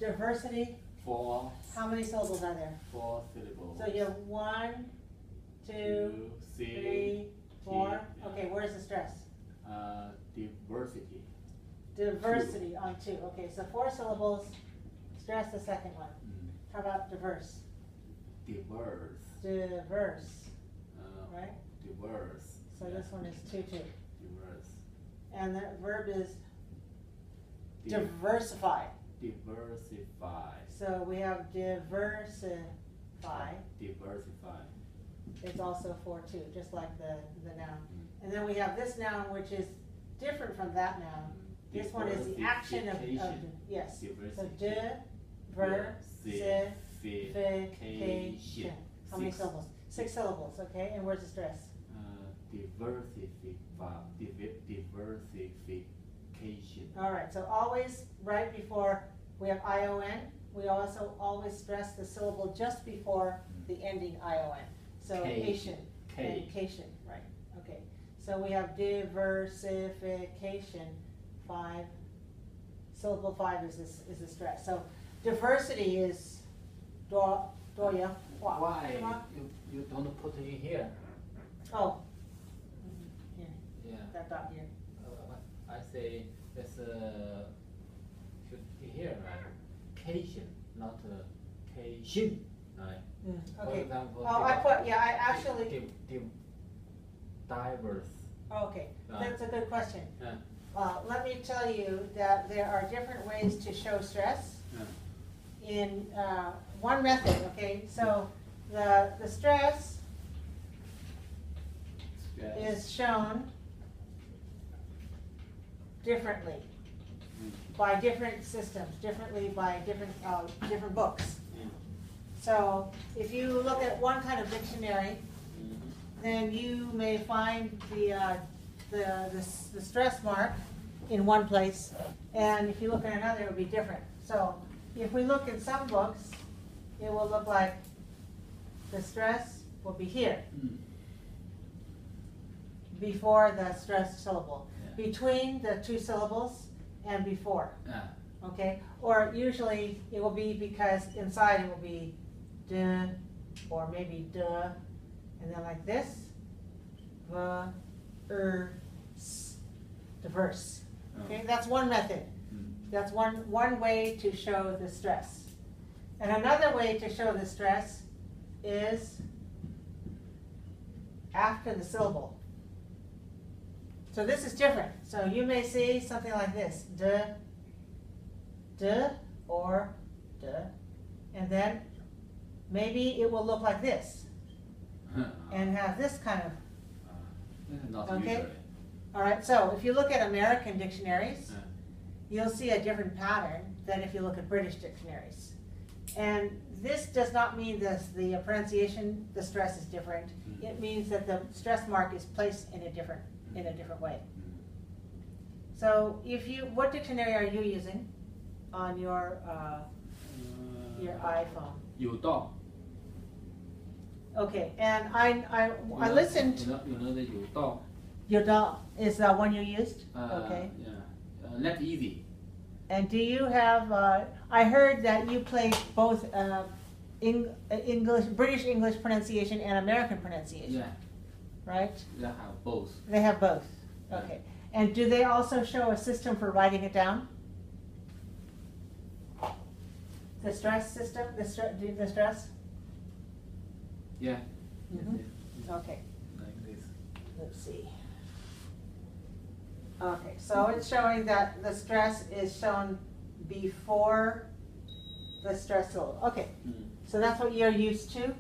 diversity? 4. How many syllables are there? 4 syllables. So you have 1, 2, 3, 4. Okay, where's the stress? Diversity. Diversity on 2. Okay, so 4 syllables. Stress the second one. How about diverse? Diverse. Diverse. Right? Diverse. So this one is 2, 2. Diverse. And the verb is diversify. Diversify. So we have diversify. Diversify. It's also 4, 2, just like the noun. And then we have this noun, which is different from that noun. This one is the action of yes. So diversification. How many syllables? 6 syllables, okay? And where's the stress? Diversification. All right, so always right before we have ION, we also always stress the syllable just before the ending ION. So cation and cation, right? Okay. So we have diversification. 5. Syllable 5 is the stress. So diversity is doya. Why you don't put it in here? Oh, here. Yeah. That dot here. I say this should be here, right? Cation, not cation, right? Okay. For example, I actually. Diverse. Okay, that's a good question. Let me tell you that there are different ways to show stress in one method, okay? So the stress is shown differently by different systems, differently by different books. So if you look at one kind of dictionary, then you may find the stress mark in one place, and if you look at another, it will be different. So if we look in some books, it will look like the stress will be here, before the stressed syllable, between the 2 syllables and before. Okay, or usually it will be because inside it will be duh, or maybe duh, and then like this, diverse. Okay, that's one method. That's one way to show the stress. And another way to show the stress is after the syllable. So this is different. So you may see something like this, duh, or duh, and then maybe it will look like this, and have this kind of. Not okay. usually. All right. So if you look at American dictionaries, you'll see a different pattern than if you look at British dictionaries. And this does not mean that the pronunciation, the stress is different. It means that the stress mark is placed in a different way. So what dictionary are you using on your iPhone? Udon. Okay, and I listened. You know the Udon. Udon is the one you used. Okay. Yeah. Not easy. And do you have? I heard that you played both British English pronunciation and American pronunciation. Yeah. Right. They have both. They have both. Okay. And do they also show a system for writing it down? The stress system. The stress. Yeah. Okay. Like this. Let's see. Okay, so it's showing that the stress is shown before the stress syllable. Okay, so that's what you're used to.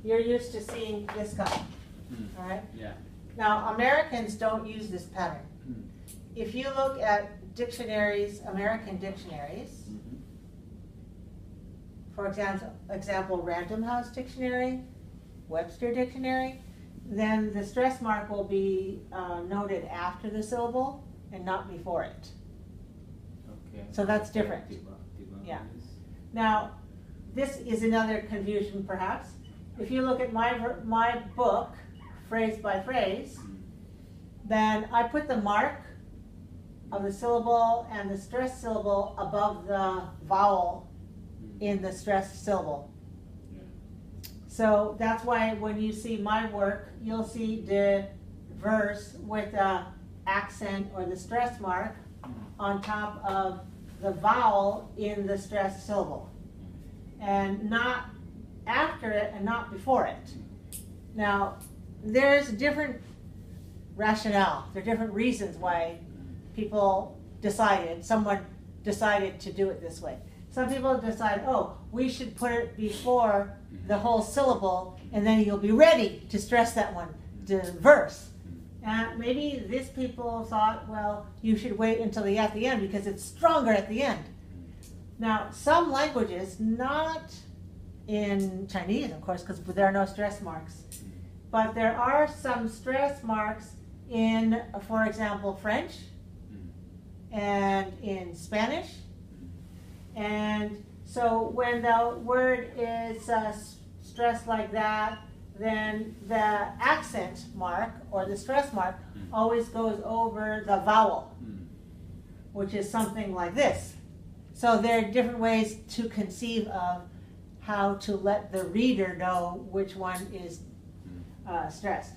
You're used to seeing this kind. All right. Yeah. Now Americans don't use this pattern. If you look at dictionaries, American dictionaries, for example, Random House Dictionary, Webster Dictionary, then the stress mark will be noted after the syllable and not before it. Okay. So that's different. Yeah. Now, this is another confusion perhaps. If you look at my book, phrase by phrase, then I put the mark of the syllable and the stressed syllable above the vowel in the stressed syllable. Yeah. So that's why when you see my work, you'll see diverse with the accent or the stress mark on top of the vowel in the stressed syllable. And not after it and not before it. Now, there's different rationale. There are different reasons why someone decided to do it this way. Some people decide, oh, we should put it before the whole syllable, and then you'll be ready to stress that one, diverse. And maybe these people thought, well, you should wait until at the end because it's stronger at the end. Now, some languages, not in Chinese, of course, because there are no stress marks, but there are some stress marks in, for example, French and in Spanish. And so when the word is stressed like that, then the accent mark or the stress mark always goes over the vowel, which is something like this. So there are different ways to conceive of how to let the reader know which one is stressed.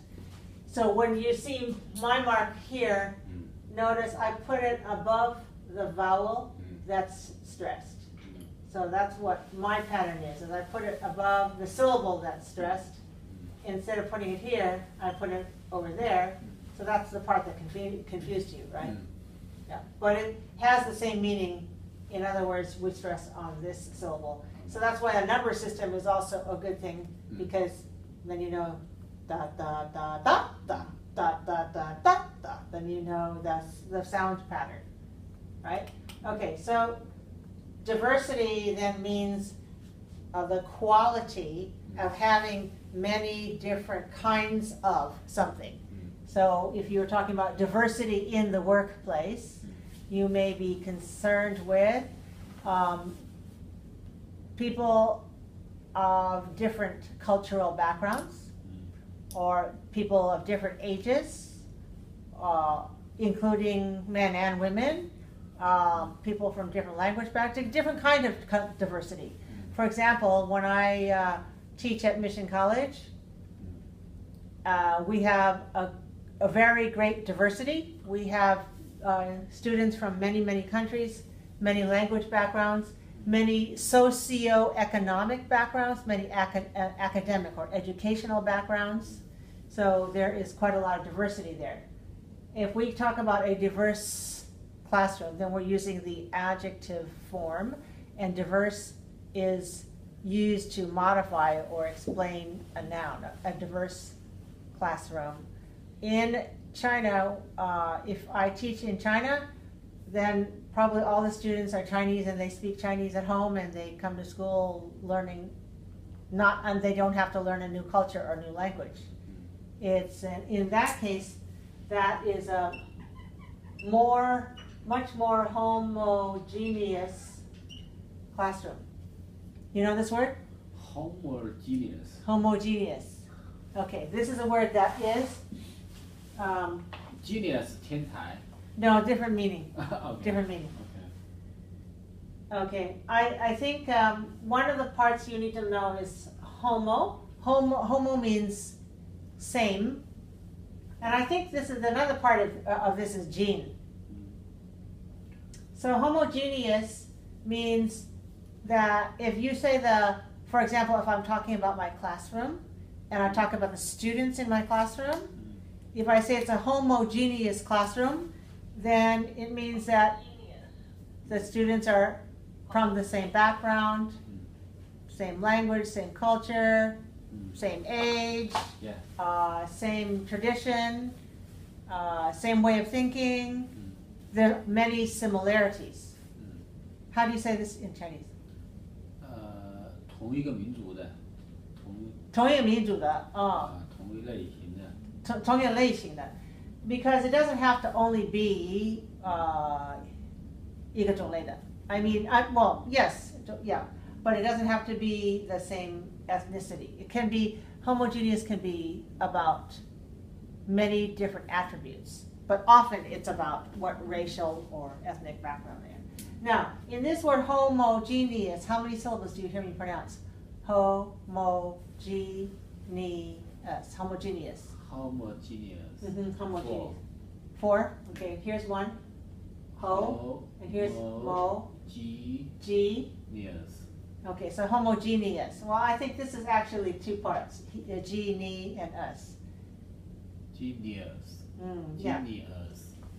So when you see my mark here, notice I put it above the vowel that's stressed. So that's what my pattern is I put it above the syllable that's stressed. Instead of putting it here, I put it over there. So that's the part that confused you, right? Yeah. But it has the same meaning. In other words, we stress on this syllable. So that's why a number system is also a good thing, because then you know da da da da da da da da da da. Then you know that's the sound pattern, right? Okay, so diversity then means the quality of having many different kinds of something. So if you're talking about diversity in the workplace, you may be concerned with people of different cultural backgrounds or people of different ages, including men and women, people from different language backgrounds, different kind of diversity. For example, when I teach at Mission College, we have a very great diversity. We have students from many, many countries, many language backgrounds, many socio-economic backgrounds, many academic or educational backgrounds. So there is quite a lot of diversity there. If we talk about a diverse classroom, then we're using the adjective form, and diverse is used to modify or explain a noun, a diverse classroom. In China, if I teach in China, then probably all the students are Chinese and they speak Chinese at home and they come to school learning and they don't have to learn a new culture or new language. It's in that case, that is a much more homogeneous classroom. You know this word? Homogeneous. Homogeneous. Okay, this is a word that is Genius, 天才. No, different meaning. Okay. Different meaning. Okay. Okay, I think one of the parts you need to know is homo. Homo means same. And I think this is another part of this is gene. So homogeneous means that if you say for example, if I'm talking about my classroom and I talk about the students in my classroom, if I say it's a homogeneous classroom, then it means that the students are from the same background, same language, same culture, same age, same tradition, same way of thinking. There are many similarities. How do you say this in Chinese? 同一个民族的，同一个民族的，同一类型的。同一个类型的 because it doesn't have to only be 一个种类的 I mean, well, yes, yeah, but it doesn't have to be the same ethnicity. It can be, homogeneous can be about many different attributes, but often it's about what racial or ethnic background they are. Now, in this word homogeneous, how many syllables do you hear me pronounce? Homogeneous. Homogeneous. Homogeneous. Homogeneous. Four. Okay, here's one. Ho. And here's mo. G. Neus. Okay, so homogeneous. Well, I think this is actually two parts. G, ni, and us. Genius. Yeah. Genius.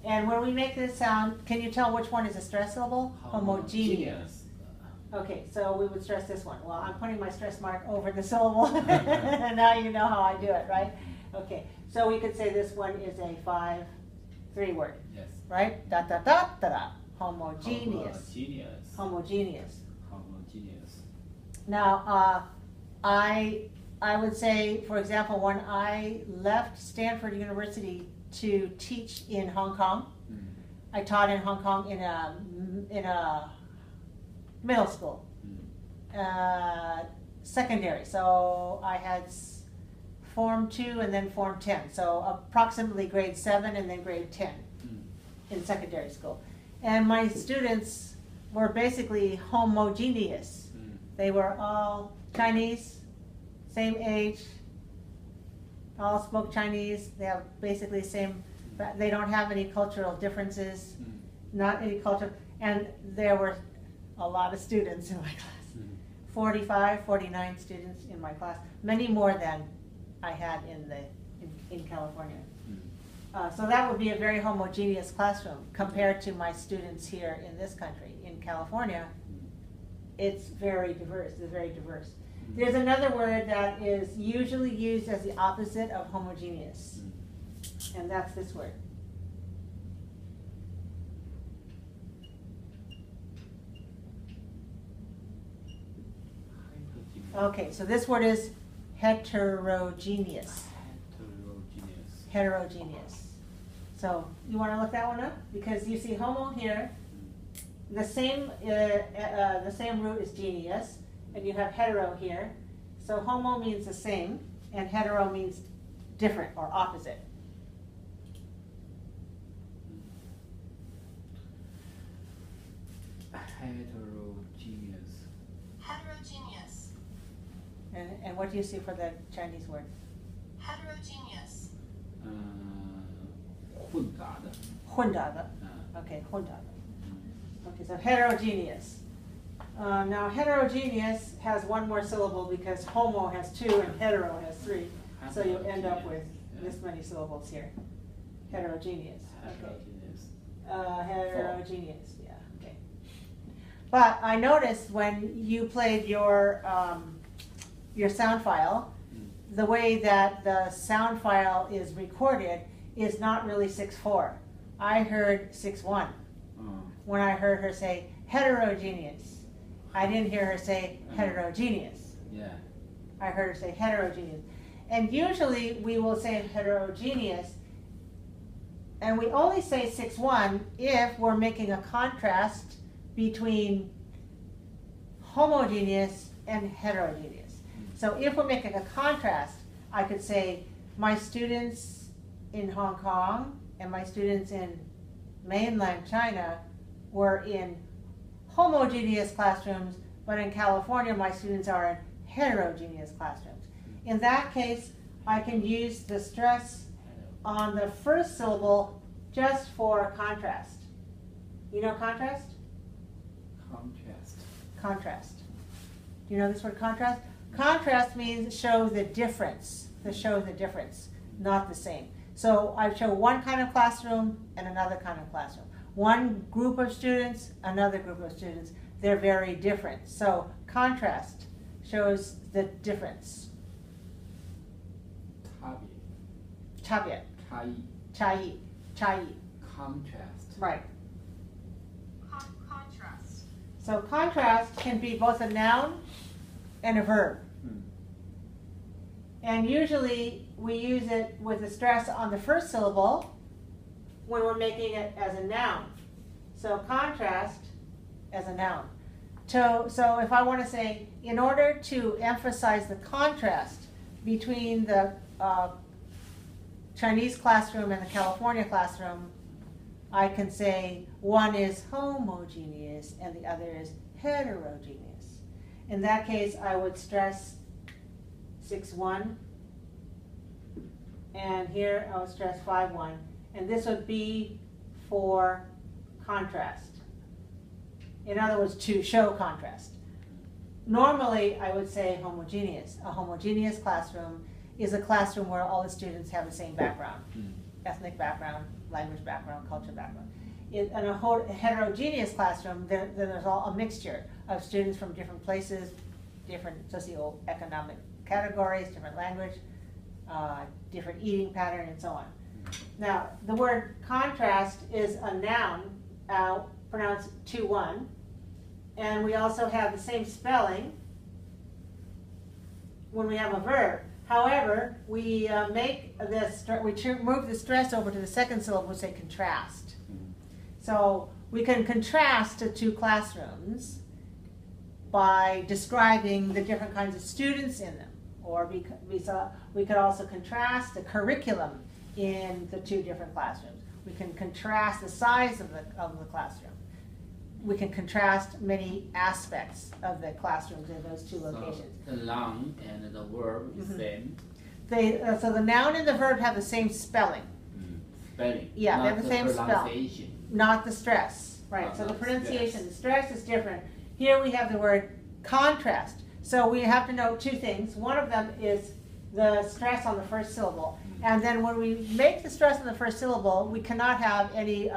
And when we make this sound, can you tell which one is a stress syllable? Homogeneous. Okay, so we would stress this one. Well, I'm putting my stress mark over the syllable. Now you know how I do it, right? Okay, so we could say this one is a 5-3 word. Yes. Right? Da da da da da. Homogeneous. Homogeneous. Homogeneous. Homogeneous. Now, I would say, for example, when I left Stanford University to teach in Hong Kong, I taught in Hong Kong in a middle school, secondary. So I had Form 2 and then Form 10. So approximately grade 7 and then grade 10 in secondary school. And my students were basically homogeneous. They were all Chinese, same age, all spoke Chinese. They have basically the same, they don't have any cultural differences, not any culture. And there were a lot of students in my class, 45, 49 students in my class, many more than I had in California. So that would be a very homogeneous classroom compared to my students here in this country. In California, it's very diverse. It's very diverse. There's another word that is usually used as the opposite of homogeneous, and that's this word. Okay, so this word is heterogeneous. Heterogeneous. So you want to look that one up? Because you see homo here, the same root is genius, and you have hetero here. So homo means the same, and hetero means different or opposite. Heterogeneous. Heterogeneous. And what do you see for the Chinese word? Heterogeneous. 混杂的。混杂的. Okay, 混杂的. Okay, so heterogeneous. Now heterogeneous has one more syllable because homo has 2 and hetero has 3. So you end up with this many syllables here. Heterogeneous. Okay. Heterogeneous, yeah, okay. But I noticed when you played your sound file, the way that the sound file is recorded is not really 6-4. I heard 6-1 when I heard her say heterogeneous. I didn't hear her say heterogeneous. Yeah. I heard her say heterogeneous. And usually we will say heterogeneous, and we only say 6-1 if we're making a contrast between homogeneous and heterogeneous. So if we're making a contrast, I could say my students in Hong Kong and my students in mainland China were in homogeneous classrooms, but in California my students are in heterogeneous classrooms. In that case, I can use the stress on the first syllable just for contrast. You know contrast? Contrast. Contrast. Do you know this word contrast? Contrast means show the difference. To show the difference, not the same. So I show one kind of classroom and another kind of classroom. One group of students, another group of students. They're very different. So contrast shows the difference. 差别. 差异. Contrast. Right. Contrast. So contrast can be both a noun and a verb. And usually we use it with a stress on the first syllable when we're making it as a noun. So contrast as a noun. So if I want to say, in order to emphasize the contrast between the Chinese classroom and the California classroom, I can say one is homogeneous and the other is heterogeneous. In that case, I would stress 6-1. And here I would stress 5-1. And this would be for contrast. In other words, to show contrast. Normally, I would say homogeneous. A homogeneous classroom is a classroom where all the students have the same background. Ethnic background, language background, culture background. In a heterogeneous classroom, then there's all a mixture of students from different places, different socioeconomic categories, different language, different eating pattern, and so on. Now, the word contrast is a noun, pronounced 2-1, and we also have the same spelling when we have a verb. However, we make this, we move the stress over to the second syllable, we say contrast. So we can contrast the two classrooms by describing the different kinds of students in them. Or we could also contrast the curriculum in the two different classrooms. We can contrast the size of the classroom. We can contrast many aspects of the classrooms in those two locations. The noun and the verb is same. So the noun and the verb have the same spelling. Spelling. Yeah, they have the same pronunciation. Not the stress. Right, so the pronunciation, the stress is different. Here we have the word contrast. So we have to know two things. One of them is the stress on the first syllable. And then when we make the stress on the first syllable, we cannot have any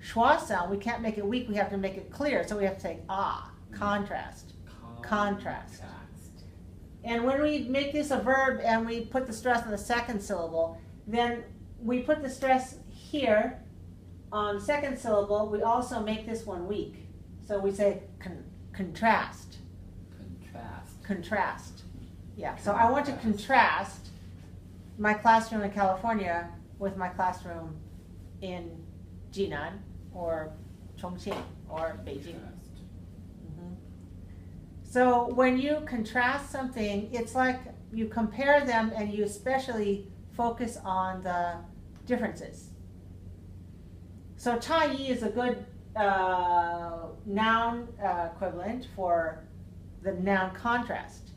schwa sound. We can't make it weak, we have to make it clear. So we have to say contrast, contrast. And when we make this a verb and we put the stress on the second syllable, then we put the stress here on the second syllable. We also make this one weak. So we say contrast. Contrast. Yeah, so I want to contrast my classroom in California with my classroom in Jinan or Chongqing or Beijing. So when you contrast something, it's like you compare them and you especially focus on the differences. So 差异 is a good noun equivalent for the noun contrast.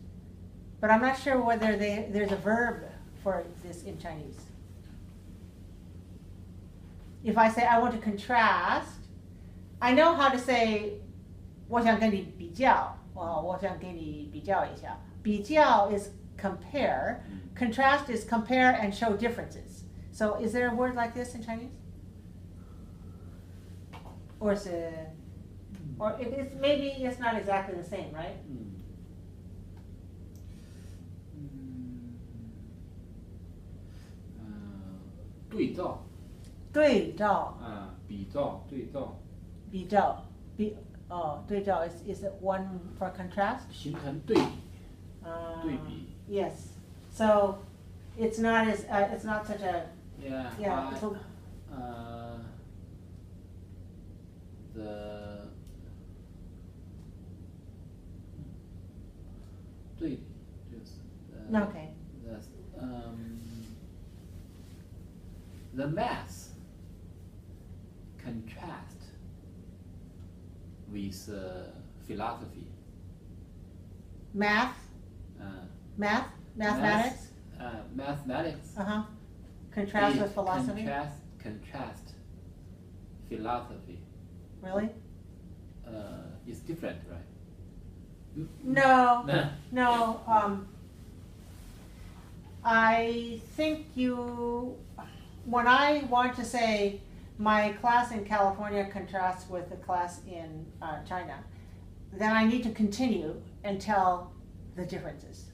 But I'm not sure whether there's a verb for this in Chinese. If I say I want to contrast, I know how to say 我想跟你比较. Well, 我想跟你比较一下. 比较 is compare. Contrast is compare and show differences. So is there a word like this in Chinese? Or is it, or maybe it's not exactly the same, right? 对照。对照。比照，对照。比照，对照 is it one for contrast? 形成对比。对比。Yes. So it's not such a. Yeah. The 对比就是 Okay. The math contrast with philosophy. Mathematics. Mathematics. Contrast with philosophy. Contrast philosophy. Really? It's different, right? No. I think when I want to say my class in California contrasts with the class in China, then I need to continue and tell the differences.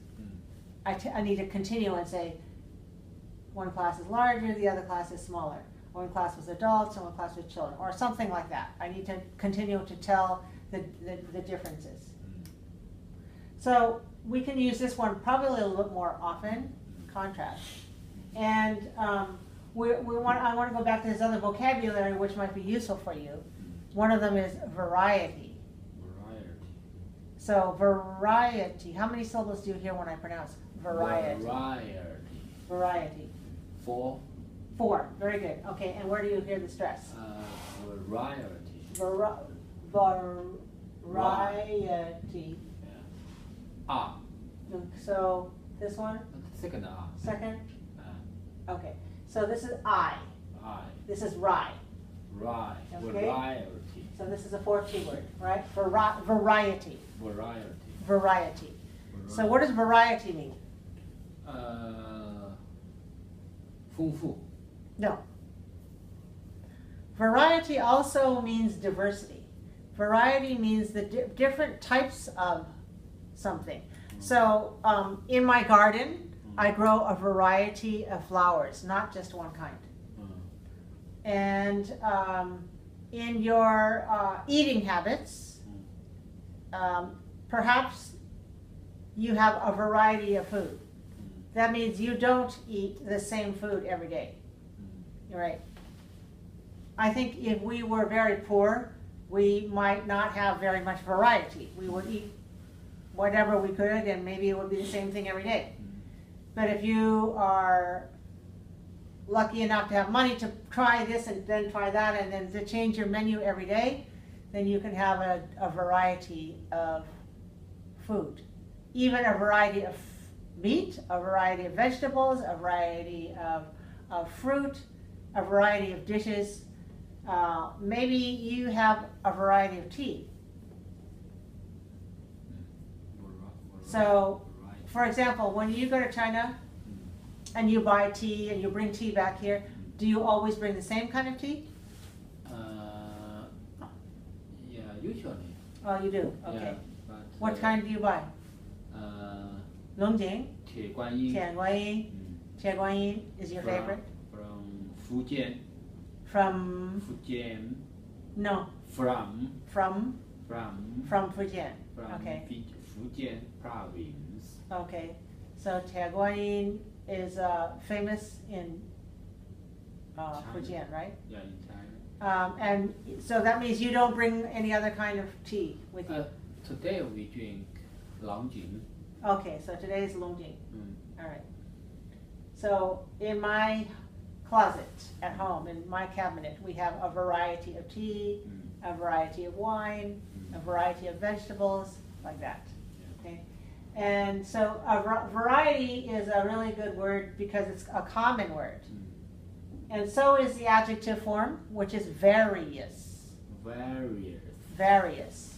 I need to continue and say one class is larger, the other class is smaller. One class was adults and one class was children, or something like that. I need to continue to tell the differences. So we can use this one probably a little bit more often, contrast. And I want to go back to this other vocabulary which might be useful for you. One of them is variety. So variety. How many syllables do you hear when I pronounce variety? Variety. 4. 4. Very good. Okay, and where do you hear the stress? Variety. Variety. Ah. So this one? Second ah. Second? Okay. So this is I. I. This is rye. Right. Okay. Variety. So this is a 4T word, right? Variety. Variety. Variety. So what does variety mean? 丰富. No. Variety also means diversity. Variety means the different types of something. So in my garden, I grow a variety of flowers, not just one kind. And in your eating habits, perhaps you have a variety of food. That means you don't eat the same food every day. You're right. I think if we were very poor, we might not have very much variety. We would eat whatever we could, and maybe it would be the same thing every day. But if you are lucky enough to have money to try this and then try that and then to change your menu every day, then you can have a variety of food. Even a variety of meat, a variety of vegetables, a variety of fruit, a variety of dishes. Maybe you have a variety of tea. So, for example, when you go to China and you buy tea and you bring tea back here, do you always bring the same kind of tea? Yeah, usually. Oh, you do? Okay. Yeah, but, What kind do you buy? 龙井, 铁观音. 铁观音. 铁观音 is your favorite? From Fujian. From? Fujian. No. From Fujian. Okay. Fujian province. Okay. So 铁观音 is famous in Fujian, right? Yeah, in China. And so that means you don't bring any other kind of tea with you? Today we drink Longjing. Okay, so today is Longjing. All right. So in my closet at home, in my cabinet, we have a variety of tea, a variety of wine, a variety of vegetables, like that. Okay. And so variety is a really good word because it's a common word. And so is the adjective form, which is various. Various.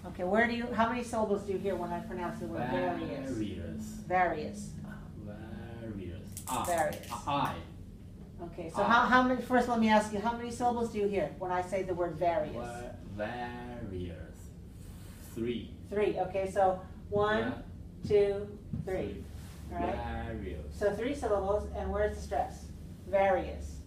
Okay, how many syllables do you hear when I pronounce the word various? Various. I. Okay, so how many, first let me ask you, how many syllables do you hear when I say the word various? Various. 3. 3, okay, so 1, 2, 3. All right? Various. So 3 syllables, and where's the stress? Various.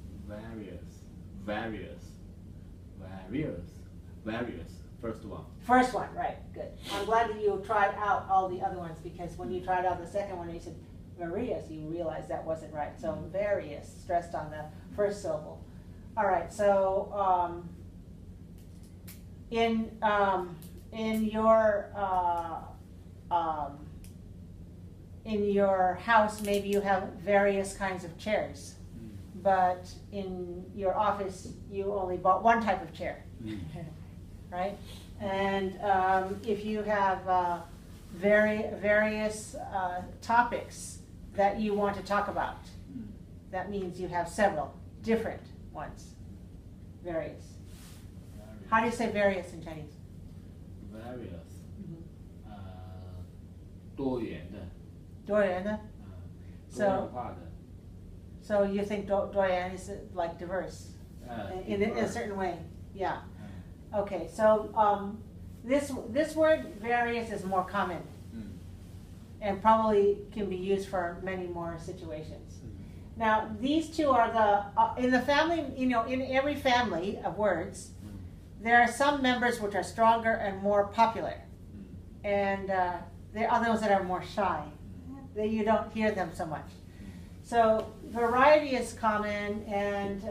First one. First one, right, good. I'm glad that you tried out all the other ones, because when you tried out the second one and you said various, you realized that wasn't right. So various, stressed on the first syllable. All right, so in your house, maybe you have various kinds of chairs, but in your office, you only bought one type of chair. Right? And if you have various topics that you want to talk about, that means you have several different ones. Various. How do you say various in Chinese? Various. 多元的. 多元的? So you think 多元 is like diverse in a certain way? Yeah. Okay, so this word various is more common and probably can be used for many more situations. Now, these two are in the family, in every family of words, there are some members which are stronger and more popular. And there are others that are more shy, that you don't hear them so much. So variety is common, and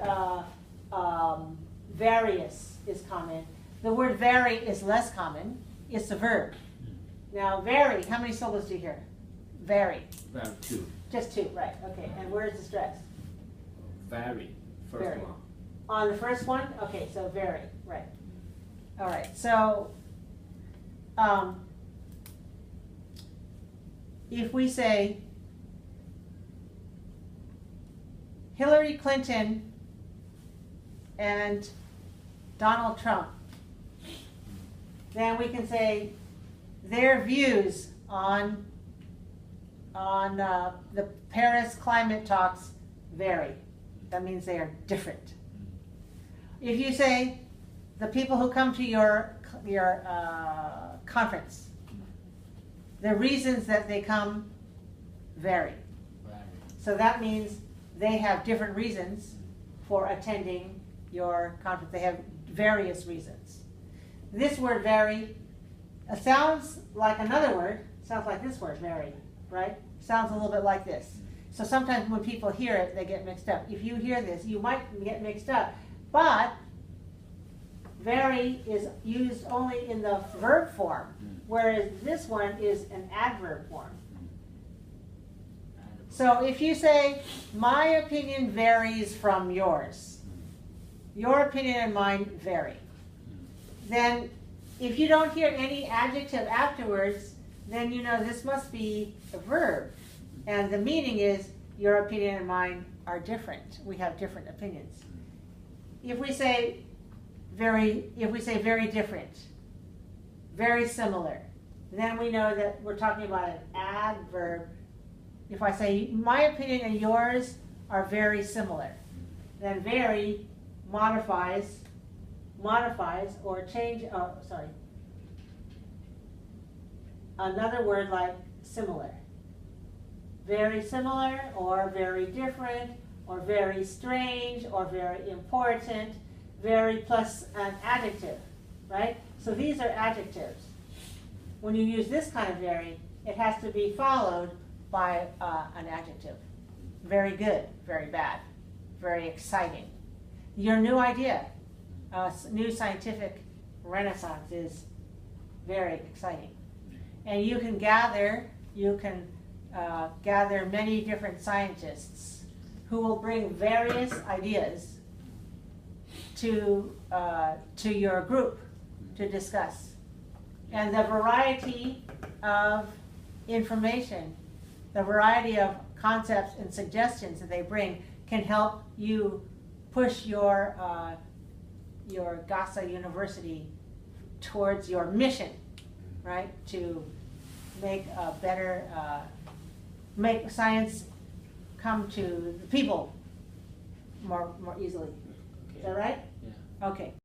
various is common. The word vary is less common. It's a verb. Now, vary, how many syllables do you hear? Vary. 2. Just 2, right, okay. And where's the stress? Vary. First Vary. one. On the first one, okay, so vary, right. All right, so if we say Hillary Clinton and Donald Trump, then we can say their views on the Paris climate talks vary. That means they are different. If you say the people who come to your conference, the reasons that they come vary. Vary. So that means they have different reasons for attending your conference. They have various reasons. This word vary sounds like another word. Sounds like this word vary, right? Sounds a little bit like this. So sometimes when people hear it, they get mixed up. If you hear this, you might get mixed up. But vary is used only in the verb form, whereas this one is an adverb form. So if you say, my opinion varies from yours, your opinion and mine vary, then if you don't hear any adjective afterwards, then you know this must be a verb. And the meaning is, your opinion and mine are different. We have different opinions. If we say very different, very similar, then we know that we're talking about an adverb. If I say, my opinion and yours are very similar, then very modifies or change, another word like similar. Very similar, or very different, or very strange, or very important. Very plus an adjective, right? So these are adjectives. When you use this kind of very, it has to be followed by an adjective. Very good, very bad, very exciting. Your new idea, new scientific renaissance is very exciting. And you can gather many different scientists who will bring various ideas to your group to discuss. And the variety of information, the variety of concepts and suggestions that they bring can help you push your GASA University towards your mission, right? To make a better, make science come to the people more easily. Is that right? Yeah. Okay.